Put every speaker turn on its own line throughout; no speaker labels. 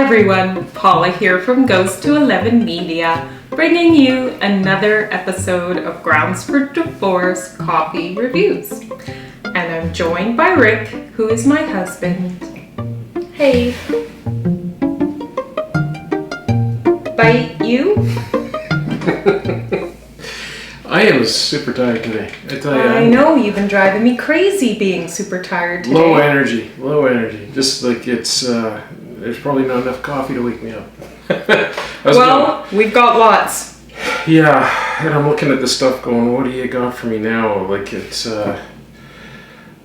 everyone, Paula here from Goes to 11 Media, bringing you another episode of Grounds for Divorce Coffee Reviews. And I'm joined by Rick, who is my husband. Hey. Bite you?
I am super tired today. I tell you.
I know, you've been driving me crazy being super tired today.
Low energy. Just like it's, there's probably not enough coffee to wake me up.
We've got lots.
Yeah, and I'm looking at this stuff going, what do you got for me now? Like it's, I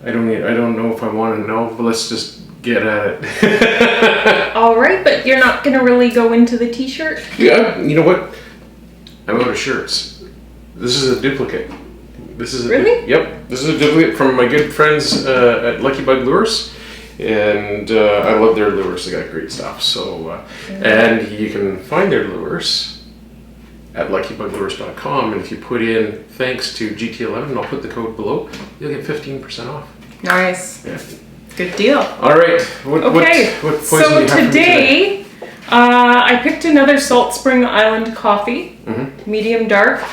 don't know if I want to know, but let's just get at it.
All right, but you're not going to really go into the t-shirt?
Yeah, you know what? I'm out of shirts. This is a duplicate.
Really?
Yep. This is a duplicate from my good friends at Lucky Bug Lures, and I love their lures. They got great stuff. So, and you can find their lures at luckybuglures.com, and if you put in thanks to GT11, I'll put the code below. You'll get 15% off.
Nice.
Yeah.
Good deal.
All right. What poison do you have for me today?
I picked another Salt Spring Island coffee, medium dark.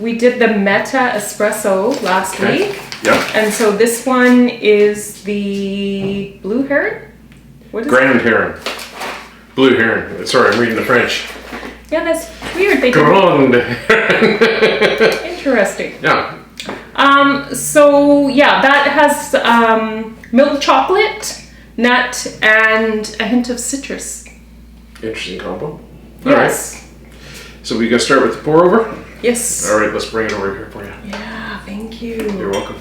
We did the Meta Espresso last week.
Yeah.
And so this one is the Blue Heron? What is
Grand Heron. Blue Heron. Sorry, I'm reading the French.
Yeah, that's weird. They
Grand Heron.
Interesting.
Yeah.
So yeah, that has milk chocolate, nut, and a hint of citrus.
Interesting combo.
Yes.
All right. So we gonna start with the pour over?
Yes.
All right, let's bring it over here for you.
Yeah, thank you.
You're welcome.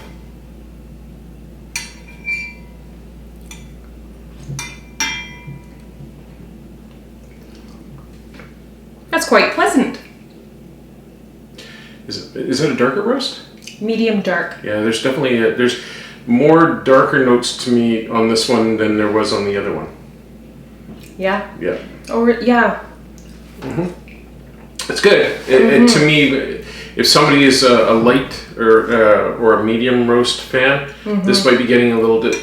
That's quite pleasant.
Is it a darker roast?
Medium dark.
Yeah, there's definitely there's more darker notes to me on this one than there was on the other one.
Yeah.
Yeah.
Or yeah.
It's good. To me, if somebody is a light or a medium roast fan, this might be getting a little bit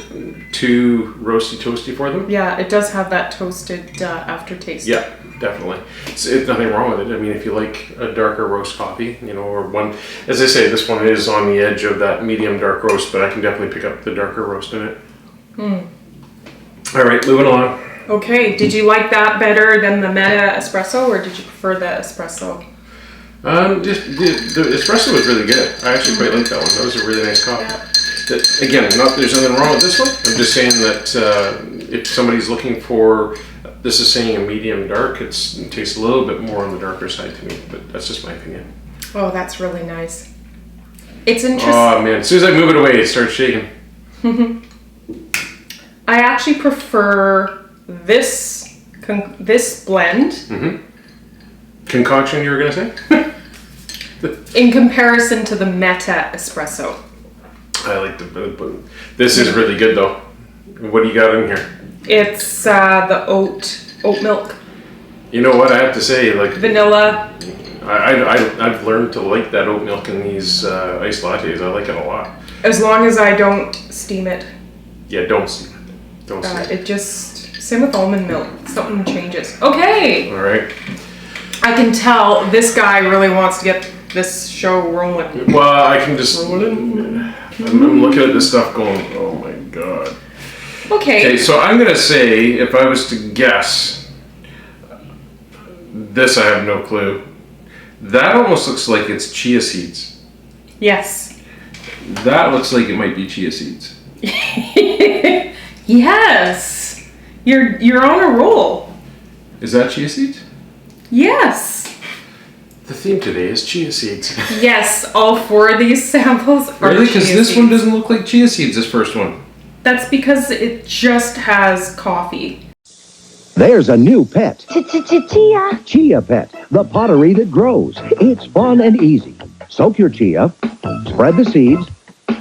too roasty toasty for them.
Yeah, it does have that toasted aftertaste.
Yeah, definitely. It's nothing wrong with it. I mean, if you like a darker roast coffee, or one, as I say, this one is on the edge of that medium dark roast, but I can definitely pick up the darker roast in it. All right, moving on.
Okay, did you like that better than the Meta Espresso, or did you prefer the espresso?
Just the espresso was really good. I actually quite like that one. That was a really nice coffee.
Yeah.
Again, there's nothing wrong with this one. I'm just saying that if somebody's looking for, this is saying a medium dark, it tastes a little bit more on the darker side to me, but that's just my opinion.
Oh, that's really nice. It's interesting.
Oh man, as soon as I move it away, it starts shaking.
I actually prefer this blend.
Concoction, you were gonna say?
In comparison to the Meta Espresso.
I like this is really good though. What do you got in here?
It's the oat milk.
You know what I have to say, like
Vanilla.
I've learned to like that oat milk in these iced lattes. I like it a lot.
As long as I don't steam it.
Yeah, don't steam it. Don't steam it.
It just, same with almond milk. Something changes. Okay.
All right.
I can tell this guy really wants to get this show rolling.
Well, I can just. I'm looking at this stuff going, oh my god. Okay, so I'm gonna say, if I was to guess, this I have no clue. That almost looks like it's chia seeds.
Yes.
That looks like it might be chia seeds.
Yes. You're on a roll.
Is that chia seeds?
Yes.
The theme today is chia seeds.
Yes, all four of these samples are
really? Because
chia
this
seeds.
one doesn't look like chia seeds, this first one.
That's because it just has coffee.
There's a new pet.
Chia.
Chia Pet, the pottery that grows. It's fun and easy. Soak your chia, spread the seeds,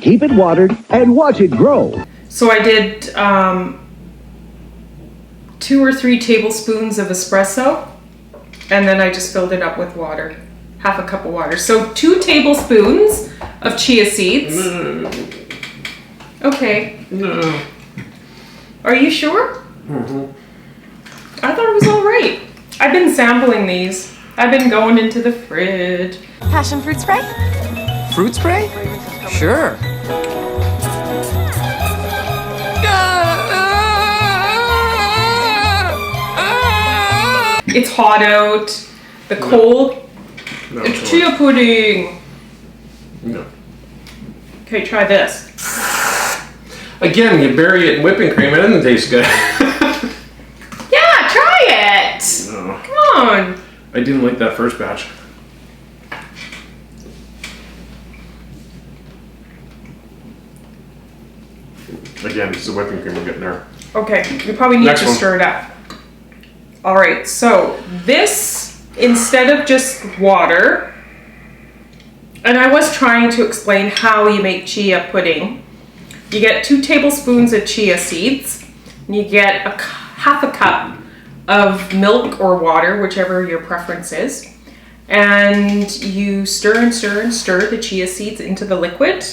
keep it watered, and watch it grow.
So I did 2 or 3 tablespoons of espresso, and then I just filled it up with water. Half a cup of water. So 2 tablespoons of chia seeds.
No.
Okay.
No.
Are you sure?
Mm-hmm.
I thought it was all right. I've been sampling these. I've been going into the fridge.
Passion fruit spray?
Fruit spray? Sure.
It's hot out. The cold.
No,
It's chia pudding.
No.
Okay, try this.
Again, you bury it in whipping cream. It doesn't taste good.
Yeah, try it.
No.
Come on.
I didn't like that first batch. Again, it's the whipping cream we're getting there.
Okay, you probably need
Next
to
one.
stir it up. All right, so this, instead of just water, and I was trying to explain how you make chia pudding. You get 2 tablespoons of chia seeds, and you get half a cup of milk or water, whichever your preference is, and you stir and stir and stir the chia seeds into the liquid,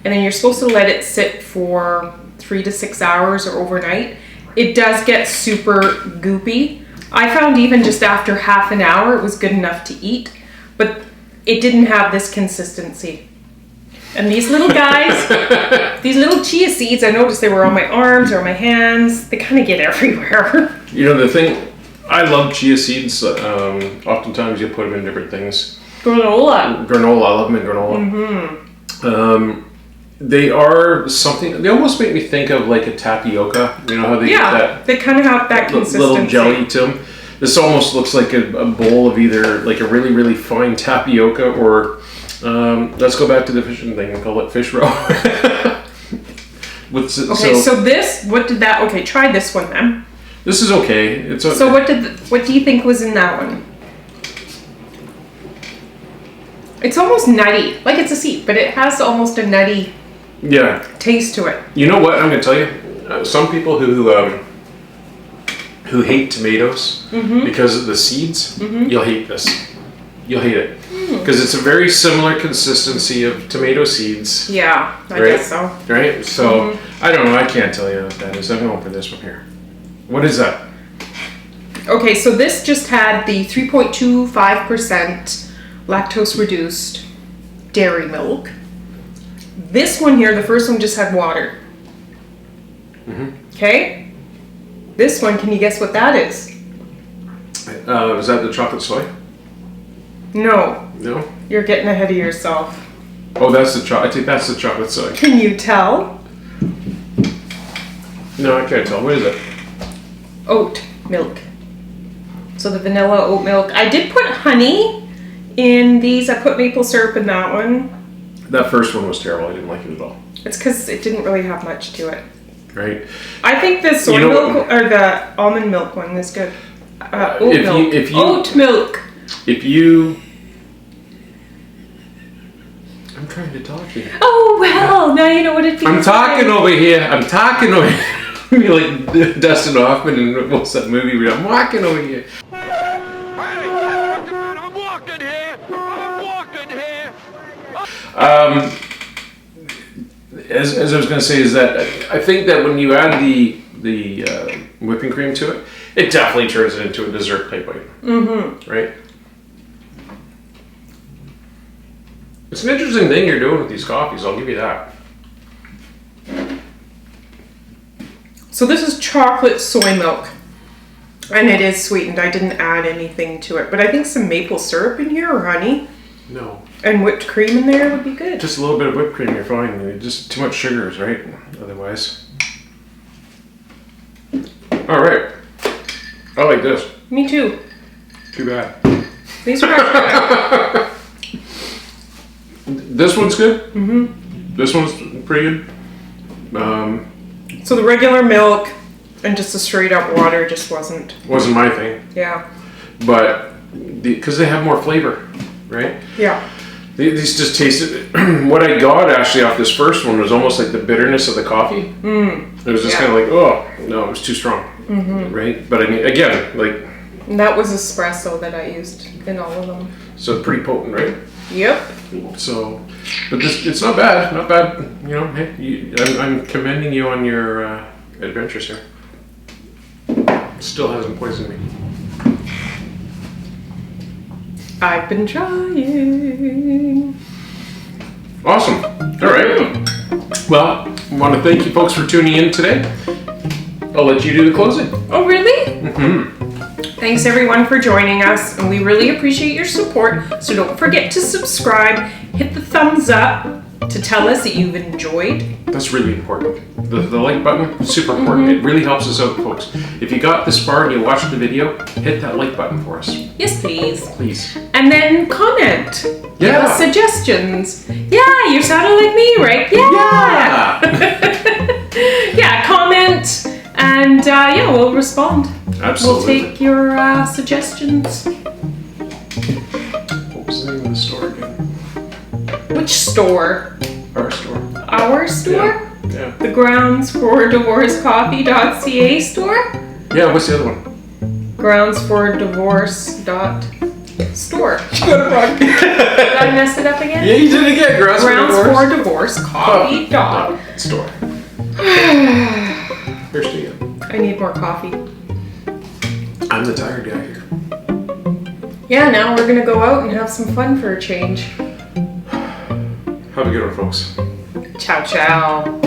and then you're supposed to let it sit for 3 to 6 hours or overnight. It does get super goopy. I found even just after half an hour it was good enough to eat, but it didn't have this consistency. And these little guys, these little chia seeds, I noticed they were on my arms or my hands. They kind of get everywhere.
You know, the thing, I love chia seeds. Oftentimes you put them in different things.
Granola.
Granola, I love them in granola. Mm-hmm. They are something, they almost make me think of like a tapioca. You know how they get that
they kind of have that consistency.
little jelly to them. This almost looks like a bowl of either like a really, really fine tapioca or let's go back to the fishing thing and call it fish roe.
So this, what did that, okay, try this one then.
This is okay. It's okay.
So what do you think was in that one? It's almost nutty, like it's a seed, but it has almost a nutty taste to it.
You know what? I'm going to tell you. Some people who hate tomatoes because of the seeds, you'll hate this. You'll hate it because it's a very similar consistency of tomato seeds.
Yeah, I guess so.
Right? So I don't know. I can't tell you what that is. I'm going for this one here. What is that?
Okay, so this just had the 3.25% lactose reduced dairy milk. This one here, the first one just had water. Okay? This one, can you guess what that is?
Is that the chocolate soy?
No.
No?
You're getting ahead of yourself.
Oh, that's the I think that's the chocolate soy.
Can you tell?
No, I can't tell. What is it?
Oat milk. So the vanilla oat milk. I did put honey in these. I put maple syrup in that one.
That first one was terrible. I didn't like it at all.
It's because it didn't really have much to it.
Right?
I think the soy milk or the almond milk one is good. Oat milk. Oat milk.
I'm trying to talk to you.
Oh, well, now you know what it feels
I'm talking
like.
over here. I'm talking over here. You're like Dustin Hoffman in what's that movie where I'm walking over here.
I'm walking here. I'm walking here.
As I was going to say is that I think that when you add the whipping cream to it, it definitely turns it into a dessert type item. Right? It's an interesting thing you're doing with these coffees. I'll give you that.
So this is chocolate soy milk. And it is sweetened. I didn't add anything to it. But I think some maple syrup in here or honey.
No.
And whipped cream in there would be good.
Just a little bit of whipped cream, you're fine. Just too much sugars, right? Otherwise. All right. I like this.
Me too.
Too bad.
These are good.
This one's good. This one's pretty good.
So the regular milk and just the straight up water just wasn't.
Wasn't my thing,
Yeah.
but because they have more flavor, right?
Yeah.
These just tasted. What I got actually off this first one was almost like the bitterness of the coffee. It was just kind of like, oh no, it was too strong, right? But I mean, again, like.
And that was espresso that I used in all of them.
So pretty potent, right?
Yep.
So, but it's not bad, not bad. You know, hey, I'm commending you on your adventures here. Still hasn't poisoned me.
I've been trying.
Awesome. All right. Well, I want to thank you folks for tuning in today. I'll let you do the closing.
Oh, really? Thanks everyone for joining us, and we really appreciate your support. So don't forget to subscribe, hit the thumbs up to tell us that you've enjoyed.
That's really important. The like button, super important. It really helps us out, folks. If you got this far and you watched the video, hit that like button for us.
Yes, please.
Please.
And then comment. Give
Yeah.
us suggestions. Yeah, you sounded like me, right? Yeah. Yeah, comment, and yeah, we'll respond.
Absolutely.
We'll take your suggestions.
What was the name of the store again?
Which store?
Our store.
Our store?
Yeah.
The Grounds for Divorcecoffee.ca store?
Yeah, what's the other one?
Groundsfordivorce.store.
You got it wrong.
Did I mess it up again?
Yeah, you did it again.
Grounds for Divorce Coffee dot.
Store. Here's to you.
I need more coffee.
I'm the tired guy here.
Yeah, now we're gonna go out and have some fun for a change.
Have a good one, folks.
Ciao, ciao.